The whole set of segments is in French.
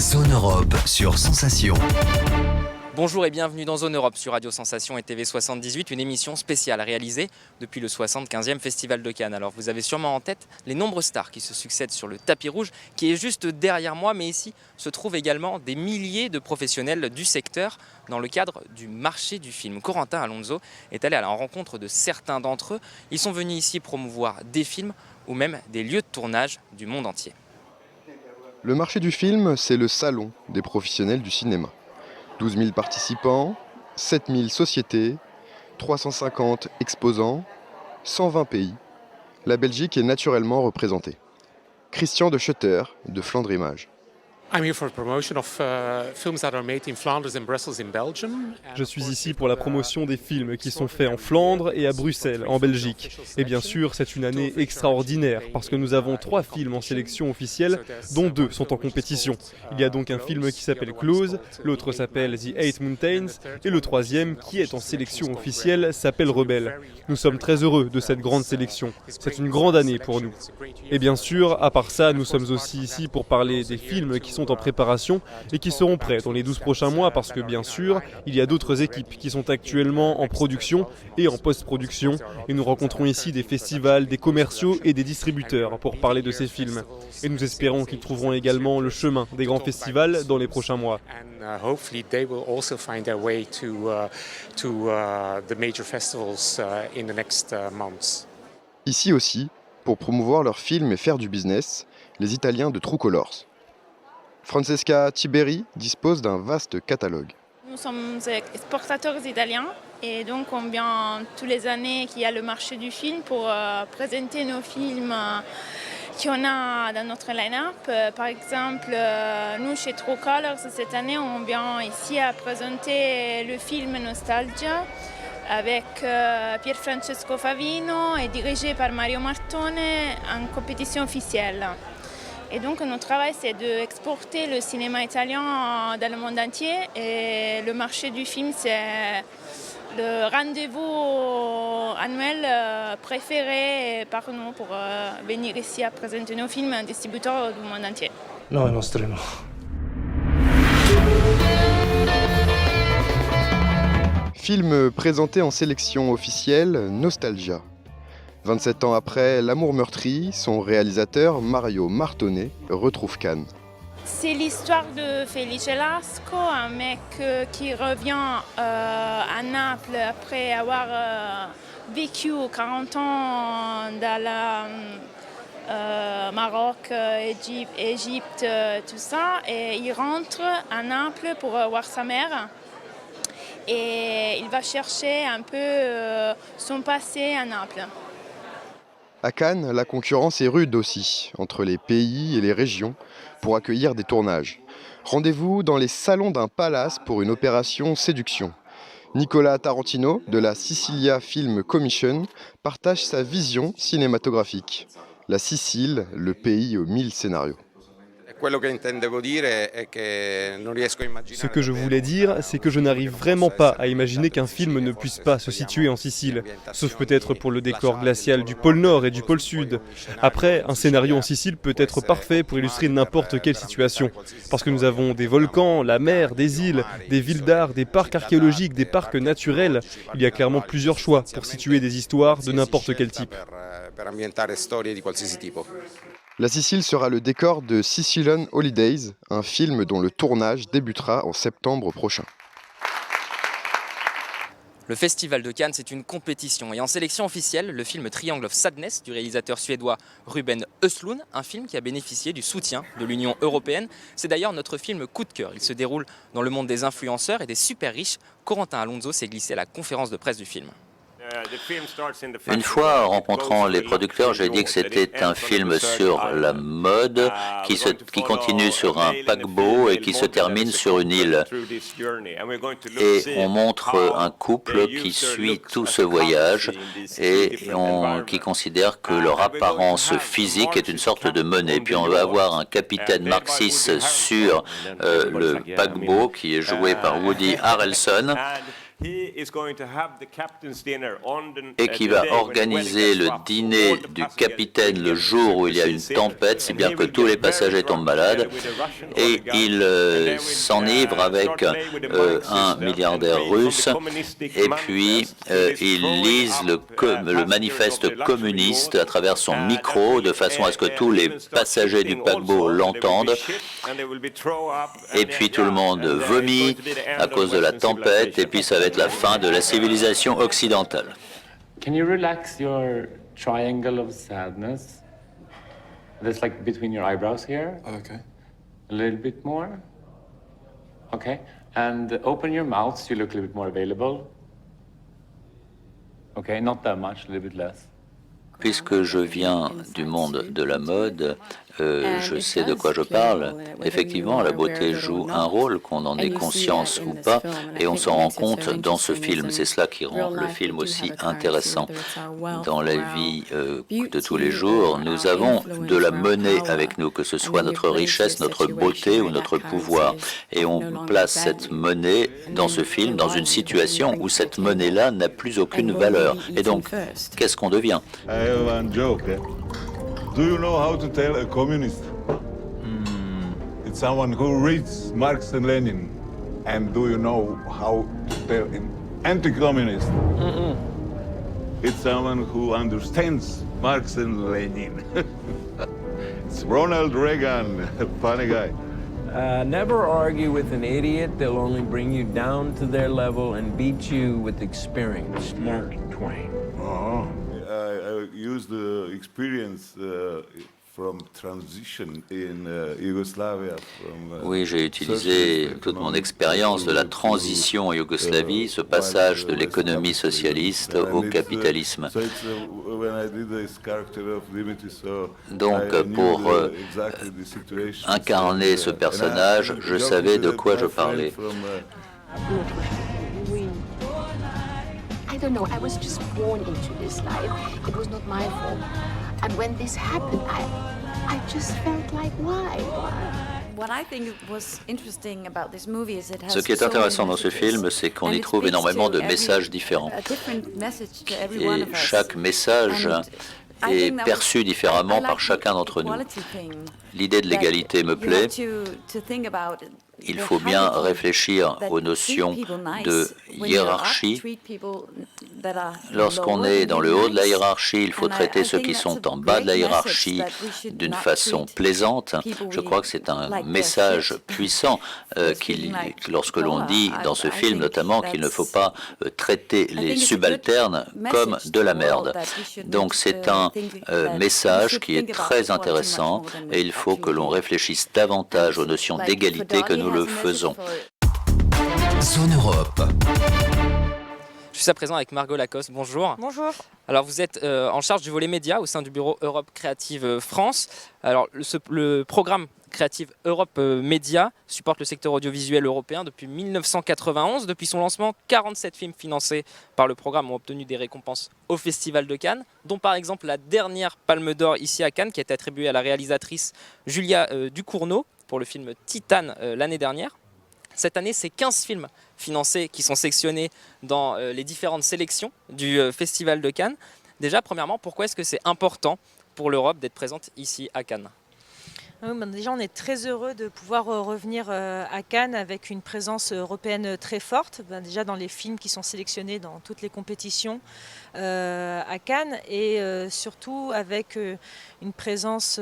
Zone Europe sur Sensation. Bonjour et bienvenue dans Zone Europe sur Radio Sensation et TV78, une émission spéciale réalisée depuis le 75e Festival de Cannes. Alors vous avez sûrement en tête les nombreuses stars qui se succèdent sur le tapis rouge qui est juste derrière moi, mais ici se trouvent également des milliers de professionnels du secteur dans le cadre du marché du film. Corentin Alonso est allé à la rencontre de certains d'entre eux. Ils sont venus ici promouvoir des films ou même des lieux de tournage du monde entier. Le marché du film, c'est le salon des professionnels du cinéma. 12 000 participants, 7 000 sociétés, 350 exposants, 120 pays. La Belgique est naturellement représentée. Christian de Schutter, de Flandre Images. Je suis ici pour la promotion des films qui sont faits en Flandre et à Bruxelles, en Belgique. Et bien sûr, c'est une année extraordinaire parce que nous avons 3 films en sélection officielle, dont 2 sont en compétition. Il y a donc un film qui s'appelle Close, l'autre s'appelle The Eight Mountains et le troisième, qui est en sélection officielle, s'appelle Rebelle. Nous sommes très heureux de cette grande sélection. C'est une grande année pour nous. Et bien sûr, à part ça, nous sommes aussi ici pour parler des films qui sont en préparation et qui seront prêts dans les 12 prochains mois parce que bien sûr, il y a d'autres équipes qui sont actuellement en production et en post-production et nous rencontrons ici des festivals, des commerciaux et des distributeurs pour parler de ces films. Et nous espérons qu'ils trouveront également le chemin des grands festivals dans les prochains mois. Ici aussi, pour promouvoir leurs films et faire du business, les Italiens de True Colors. Francesca Tiberi dispose d'un vaste catalogue. Nous sommes exportateurs italiens et donc on vient tous les années qu'il y a le marché du film pour présenter nos films qu'on a dans notre line-up. Par exemple, nous chez True Colors, cette année, on vient ici à présenter le film Nostalgia avec Pier Francesco Favino et dirigé par Mario Martone en compétition officielle. Et donc notre travail c'est d'exporter le cinéma italien dans le monde entier et le marché du film c'est le rendez-vous annuel préféré par nous pour venir ici à présenter nos films à un distributeur du monde entier. No, è nostro no. Film présenté en sélection officielle, Nostalgia. 27 ans après L'amour meurtri, son réalisateur Mario Martone retrouve Cannes. C'est l'histoire de Felice Lasco, un mec qui revient à Naples après avoir vécu 40 ans dans le Maroc, Égypte, tout ça. Et il rentre à Naples pour voir sa mère. Et il va chercher un peu son passé à Naples. À Cannes, la concurrence est rude aussi, entre les pays et les régions, pour accueillir des tournages. Rendez-vous dans les salons d'un palace pour une opération séduction. Nicolas Tarantino, de la Sicilia Film Commission, partage sa vision cinématographique. La Sicile, le pays aux 1000 scénarios. Ce que je voulais dire, c'est que je n'arrive vraiment pas à imaginer qu'un film ne puisse pas se situer en Sicile, sauf peut-être pour le décor glacial du pôle Nord et du pôle Sud. Après, un scénario en Sicile peut être parfait pour illustrer n'importe quelle situation, parce que nous avons des volcans, la mer, des îles, des villes d'art, des parcs archéologiques, des parcs naturels. Il y a clairement plusieurs choix pour situer des histoires de n'importe quel type. La Sicile sera le décor de Sicilian Holidays, un film dont le tournage débutera en septembre prochain. Le Festival de Cannes, c'est une compétition. Et en sélection officielle, le film Triangle of Sadness du réalisateur suédois Ruben Östlund, un film qui a bénéficié du soutien de l'Union européenne. C'est d'ailleurs notre film coup de cœur. Il se déroule dans le monde des influenceurs et des super riches. Corentin Alonso s'est glissé à la conférence de presse du film. Une fois, en rencontrant les producteurs, j'ai dit que c'était un film sur la mode qui continue sur un paquebot et qui se termine sur une île. Et on montre un couple qui suit tout ce voyage et qui considère que leur apparence physique est une sorte de monnaie. Puis on va avoir un capitaine Marxis sur le paquebot qui est joué par Woody Harrelson. et qui va organiser le dîner du capitaine le jour où il y a une tempête, si bien que tous les passagers tombent malades, et il s'enivre avec un milliardaire russe, et puis il lise le manifeste communiste à travers son micro, de façon à ce que tous les passagers du paquebot l'entendent, et puis tout le monde vomit à cause de la tempête, et puis ça va être la fin de la civilisation occidentale. Can you relax your triangle of sadness? That's like between your eyebrows here. Okay. A little bit more. Okay. And open your mouth so you look a little bit more available. Okay, not that much, a little bit less. Puisque je viens du monde de la mode, je sais de quoi je parle. Effectivement, la beauté joue un rôle, qu'on en ait conscience ou pas, et on s'en rend compte dans ce film. C'est cela qui rend le film aussi intéressant. Dans la vie de tous les jours, nous avons de la monnaie avec nous, que ce soit notre richesse, notre beauté ou notre pouvoir. Et on place cette monnaie dans ce film, dans une situation où cette monnaie-là n'a plus aucune valeur. Et donc, qu'est-ce qu'on devient? I have one joke. Do you know how to tell a communist? It's someone who reads Marx and Lenin. And do you know how to tell an anti-communist? It's someone who understands Marx and Lenin. It's Ronald Reagan, a funny guy. Never argue with an idiot. They'll only bring you down to their level and beat you with experience. Mark Twain. I used the experience from transition in Yugoslavia. Oui, j'ai utilisé toute mon expérience de la transition en Yougoslavie, ce passage de l'économie socialiste au capitalisme. Donc, pour incarner ce personnage, je savais de quoi je parlais. I don't know, I was just born into this life. It was not my fault. And when this happened, I just felt like, why? Ce qui est intéressant dans ce film, c'est qu'on y trouve énormément de messages différents. Et chaque message est perçu différemment par chacun d'entre nous. L'idée de l'égalité me plaît. Il faut bien réfléchir aux notions de hiérarchie. Lorsqu'on est dans le haut de la hiérarchie, il faut traiter ceux qui sont en bas de la hiérarchie d'une façon plaisante. Je crois que c'est un message puissant lorsque l'on dit dans ce film notamment qu'il ne faut pas traiter les subalternes comme de la merde. Donc c'est un message qui est très intéressant et il faut que l'on réfléchisse davantage aux notions d'égalité que nous le faisons. Zone Europe. Je suis à présent avec Margot Lacoste. Bonjour. Bonjour. Alors vous êtes en charge du volet média au sein du bureau Europe Créative France. Alors le programme Creative Europe Média supporte le secteur audiovisuel européen depuis 1991. Depuis son lancement, 47 films financés par le programme ont obtenu des récompenses au Festival de Cannes, dont par exemple la dernière Palme d'Or ici à Cannes qui a été attribuée à la réalisatrice Julia Ducournau pour le film Titane l'année dernière. Cette année, c'est 15 films financés qui sont sélectionnés dans les différentes sélections du Festival de Cannes. Déjà, premièrement, pourquoi est-ce que c'est important pour l'Europe d'être présente ici à Cannes ? Déjà, on est très heureux de pouvoir revenir à Cannes avec une présence européenne très forte. Déjà dans les films qui sont sélectionnés dans toutes les compétitions à Cannes et surtout avec une présence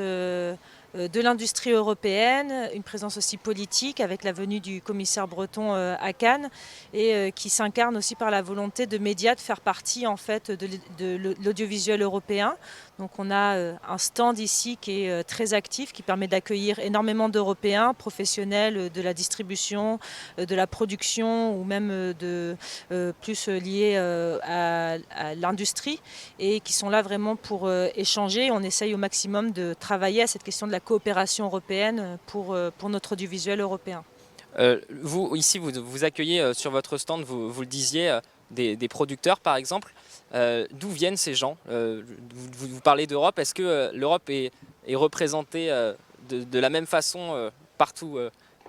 de l'industrie européenne, une présence aussi politique avec la venue du commissaire breton à Cannes et qui s'incarne aussi par la volonté de médias de faire partie en fait de l'audiovisuel européen. Donc on a un stand ici qui est très actif, qui permet d'accueillir énormément d'Européens, professionnels de la distribution, de la production ou même plus liés à l'industrie et qui sont là vraiment pour échanger. On essaye au maximum de travailler à cette question de la coopération européenne pour notre audiovisuel européen. Vous, ici, vous accueillez sur votre stand, vous le disiez, des producteurs par exemple. D'où viennent ces gens ? Vous parlez d'Europe, est-ce que l'Europe est représentée de la même façon partout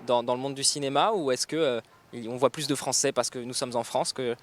dans le monde du cinéma ou est-ce que On voit plus de Français parce que nous sommes en France. Quel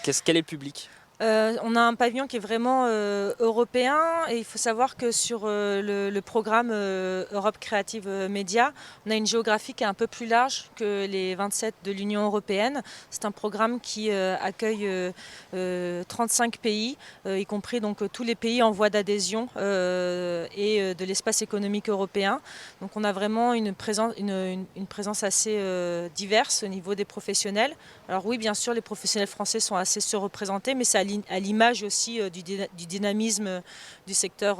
est le public ? On a un pavillon qui est vraiment européen et il faut savoir que sur le programme Europe Creative Media, on a une géographie qui est un peu plus large que les 27 de l'Union européenne. C'est un programme qui accueille 35 pays, y compris donc tous les pays en voie d'adhésion et de l'espace économique européen. Donc on a vraiment une présence assez diverse au niveau des professionnels. Alors oui, bien sûr, les professionnels français sont assez surreprésentés, mais c'est à l'image aussi du dynamisme du secteur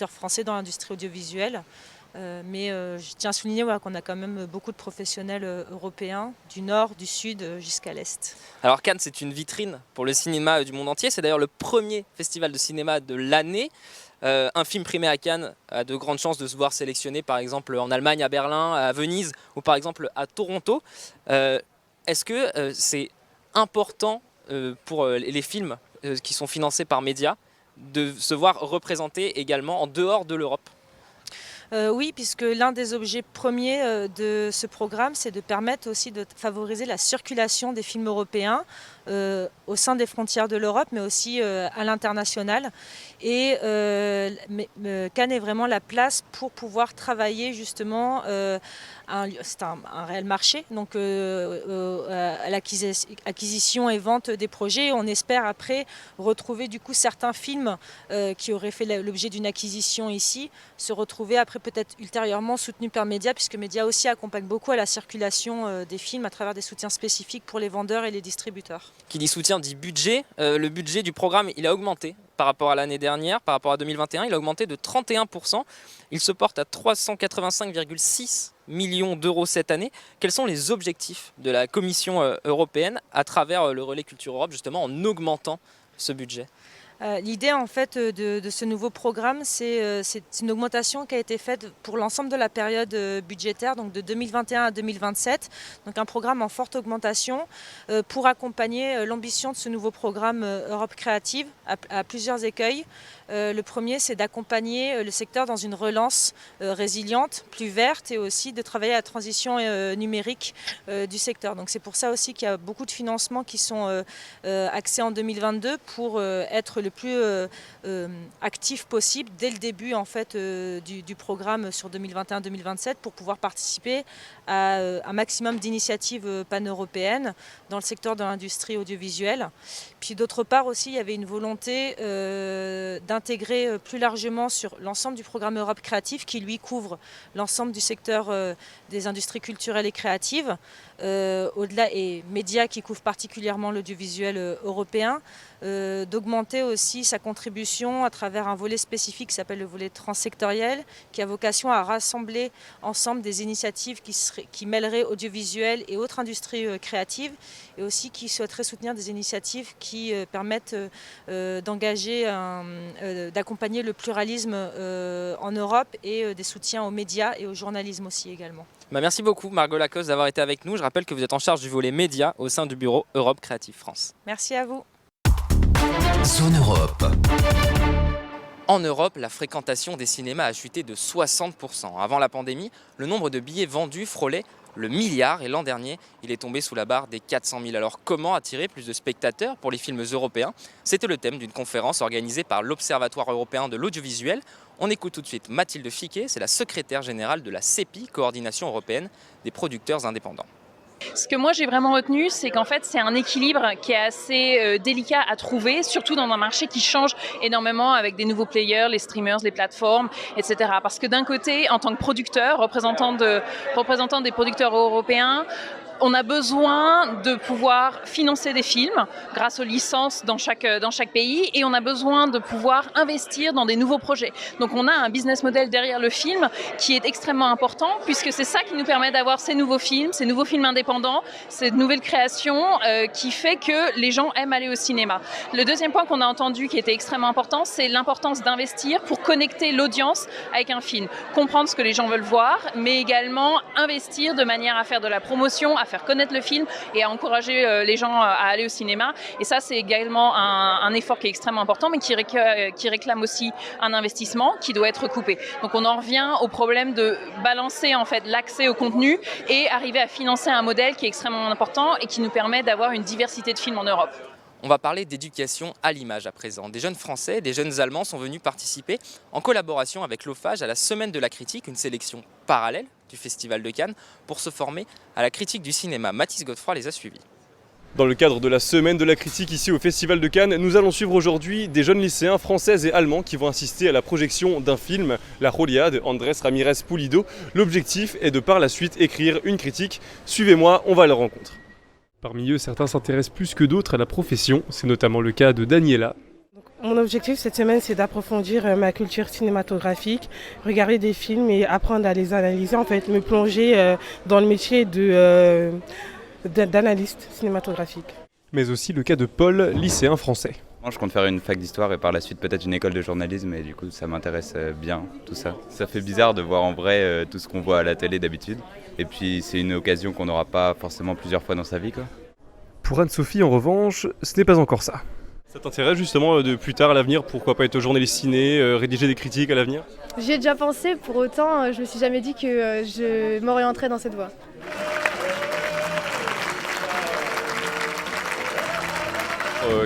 français dans l'industrie audiovisuelle. Mais je tiens à souligner qu'on a quand même beaucoup de professionnels européens, du nord, du sud jusqu'à l'est. Alors Cannes, c'est une vitrine pour le cinéma du monde entier. C'est d'ailleurs le premier festival de cinéma de l'année. Un film primé à Cannes a de grandes chances de se voir sélectionné par exemple en Allemagne, à Berlin, à Venise ou par exemple à Toronto. Est-ce que c'est important pour les films qui sont financés par Média de se voir représentés également en dehors de l'Europe ? Oui, puisque l'un des objets premiers de ce programme, c'est de permettre aussi de favoriser la circulation des films européens au sein des frontières de l'Europe, mais aussi à l'international. Et Cannes est vraiment la place pour pouvoir travailler justement. C'est un réel marché, donc à l'acquisition et vente des projets. On espère après retrouver du coup certains films qui auraient fait l'objet d'une acquisition ici, se retrouver après peut-être ultérieurement soutenus par Média, puisque Média aussi accompagne beaucoup à la circulation des films à travers des soutiens spécifiques pour les vendeurs et les distributeurs. Qui dit soutien dit budget. Le budget du programme, il a augmenté par rapport à l'année dernière, par rapport à 2021, il a augmenté de 31%. Il se porte à 385,6 millions d'euros cette année. Quels sont les objectifs de la Commission européenne à travers le Relais Culture Europe, justement en augmentant ce budget ? L'idée en fait de ce nouveau programme, c'est une augmentation qui a été faite pour l'ensemble de la période budgétaire, donc de 2021 à 2027. Donc un programme en forte augmentation pour accompagner l'ambition de ce nouveau programme Europe Créative à plusieurs écueils. Le premier, c'est d'accompagner le secteur dans une relance résiliente, plus verte, et aussi de travailler à la transition numérique du secteur. Donc c'est pour ça aussi qu'il y a beaucoup de financements qui sont axés en 2022 pour être le plus actif possible dès le début en fait, du programme sur 2021-2027 pour pouvoir participer à un maximum d'initiatives pan-européennes dans le secteur de l'industrie audiovisuelle. Puis d'autre part aussi, il y avait une volonté d'intégrer plus largement sur l'ensemble du programme Europe Créative qui lui couvre l'ensemble du secteur des industries culturelles et créatives, au-delà et médias qui couvrent particulièrement l'audiovisuel européen, d'augmenter aussi sa contribution à travers un volet spécifique qui s'appelle le volet transsectoriel, qui a vocation à rassembler ensemble des initiatives qui mêleraient audiovisuel et autres industries créatives, et aussi qui souhaiteraient soutenir des initiatives qui permettent d'engager, d'accompagner le pluralisme en Europe et des soutiens aux médias et au journalisme aussi également. Merci beaucoup Margot Lacoste d'avoir été avec nous. Je rappelle que vous êtes en charge du volet médias au sein du bureau Europe Creative France. Merci à vous. Zone Europe. En Europe, la fréquentation des cinémas a chuté de 60%. Avant la pandémie, le nombre de billets vendus frôlait le milliard et l'an dernier, il est tombé sous la barre des 400 000. Alors comment attirer plus de spectateurs pour les films européens ? C'était le thème d'une conférence organisée par l'Observatoire européen de l'audiovisuel. On écoute tout de suite Mathilde Fiquet, c'est la secrétaire générale de la CEPI, Coordination européenne des producteurs indépendants. Ce que moi j'ai vraiment retenu, c'est qu'en fait c'est un équilibre qui est assez délicat à trouver, surtout dans un marché qui change énormément avec des nouveaux players, les streamers, les plateformes, etc. Parce que d'un côté, en tant que producteur, représentant des producteurs européens, on a besoin de pouvoir financer des films grâce aux licences dans chaque pays, et on a besoin de pouvoir investir dans des nouveaux projets. Donc on a un business model derrière le film qui est extrêmement important, puisque c'est ça qui nous permet d'avoir ces nouveaux films indépendants, ces nouvelles créations qui fait que les gens aiment aller au cinéma. Le deuxième point qu'on a entendu qui était extrêmement important, c'est l'importance d'investir pour connecter l'audience avec un film, comprendre ce que les gens veulent voir, mais également investir de manière à faire de la promotion, à faire connaître le film et à encourager les gens à aller au cinéma. Et ça, c'est également un effort qui est extrêmement important, mais qui réclame aussi un investissement qui doit être coupé. Donc on en revient au problème de balancer en fait l'accès au contenu et arriver à financer un modèle qui est extrêmement important et qui nous permet d'avoir une diversité de films en Europe. On va parler d'éducation à l'image à présent. Des jeunes Français, des jeunes Allemands sont venus participer en collaboration avec l'OFAGE à la Semaine de la Critique, une sélection parallèle du Festival de Cannes, pour se former à la critique du cinéma. Mathis Godefroy les a suivis. Dans le cadre de la Semaine de la Critique ici au Festival de Cannes, nous allons suivre aujourd'hui des jeunes lycéens français et allemands qui vont assister à la projection d'un film, La Jolia de Andrés Ramírez Pulido. L'objectif est de par la suite écrire une critique. Suivez-moi, on va à leur rencontre. Parmi eux, certains s'intéressent plus que d'autres à la profession. C'est notamment le cas de Daniela. Mon objectif cette semaine, c'est d'approfondir ma culture cinématographique, regarder des films et apprendre à les analyser, en fait, me plonger dans le métier d'analyste cinématographique. Mais aussi le cas de Paul, lycéen français. Moi, je compte faire une fac d'histoire et par la suite peut-être une école de journalisme et du coup ça m'intéresse bien tout ça. Ça fait bizarre de voir en vrai tout ce qu'on voit à la télé d'habitude et puis c'est une occasion qu'on n'aura pas forcément plusieurs fois dans sa vie, quoi. Pour Anne-Sophie en revanche, ce n'est pas encore ça. Ça t'intéresse justement de plus tard à l'avenir, pourquoi pas être journaliste ciné, rédiger des critiques à l'avenir ? J'y ai déjà pensé, pour autant je me suis jamais dit que je m'orienterais dans cette voie.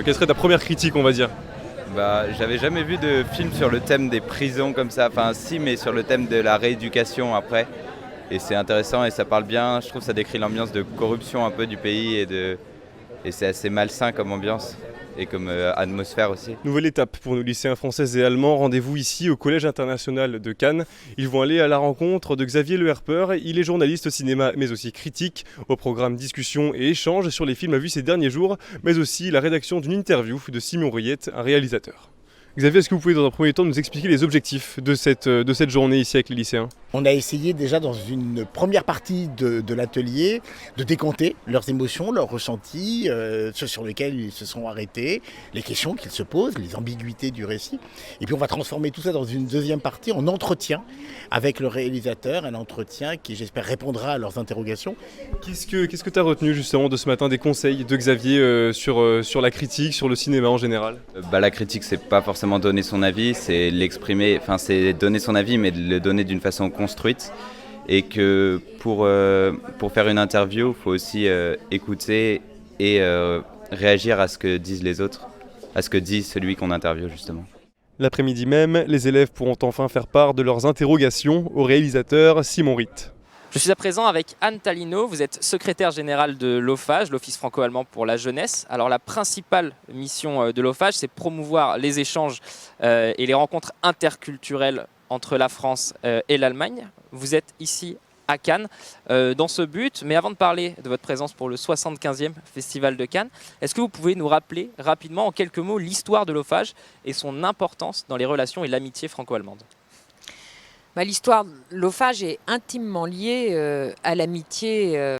Quelle serait ta première critique, on va dire ? J'avais jamais vu de film sur le thème des prisons comme ça, enfin si, mais sur le thème de la rééducation après. Et c'est intéressant et ça parle bien, je trouve que ça décrit l'ambiance de corruption un peu du pays et c'est assez malsain comme ambiance et comme atmosphère aussi. Nouvelle étape pour nos lycéens français et allemands, rendez-vous ici au Collège international de Cannes. Ils vont aller à la rencontre de Xavier Le Herper, il est journaliste au cinéma mais aussi critique, au programme discussion et échange sur les films vus ces derniers jours, mais aussi la rédaction d'une interview de Simon Riette, un réalisateur. Xavier, est-ce que vous pouvez dans un premier temps nous expliquer les objectifs de cette journée ici avec les lycéens ? On a essayé déjà dans une première partie de l'atelier de décompter leurs émotions, leurs ressentis, ceux sur lesquels ils se sont arrêtés, les questions qu'ils se posent, les ambiguïtés du récit. Et puis on va transformer tout ça dans une deuxième partie en entretien avec le réalisateur, un entretien qui j'espère répondra à leurs interrogations. Qu'est-ce que tu as retenu justement de ce matin des conseils de Xavier sur la critique, sur le cinéma en général ? La critique, c'est pas forcément donner son avis, c'est l'exprimer, enfin c'est donner son avis mais de le donner d'une façon construite et que pour faire une interview, il faut aussi écouter et réagir à ce que disent les autres, à ce que dit celui qu'on interviewe justement. L'après-midi même, les élèves pourront enfin faire part de leurs interrogations au réalisateur Simon Riette. Je suis à présent avec Anne Talino, vous êtes secrétaire générale de l'OFAGE, l'Office franco-allemand pour la jeunesse. Alors la principale mission de l'OFAGE, c'est promouvoir les échanges et les rencontres interculturelles entre la France et l'Allemagne. Vous êtes ici à Cannes dans ce but, mais avant de parler de votre présence pour le 75e Festival de Cannes, est-ce que vous pouvez nous rappeler rapidement en quelques mots l'histoire de l'OFAGE et son importance dans les relations et l'amitié franco-allemande ? L'histoire de l'OFAGE est intimement liée à l'amitié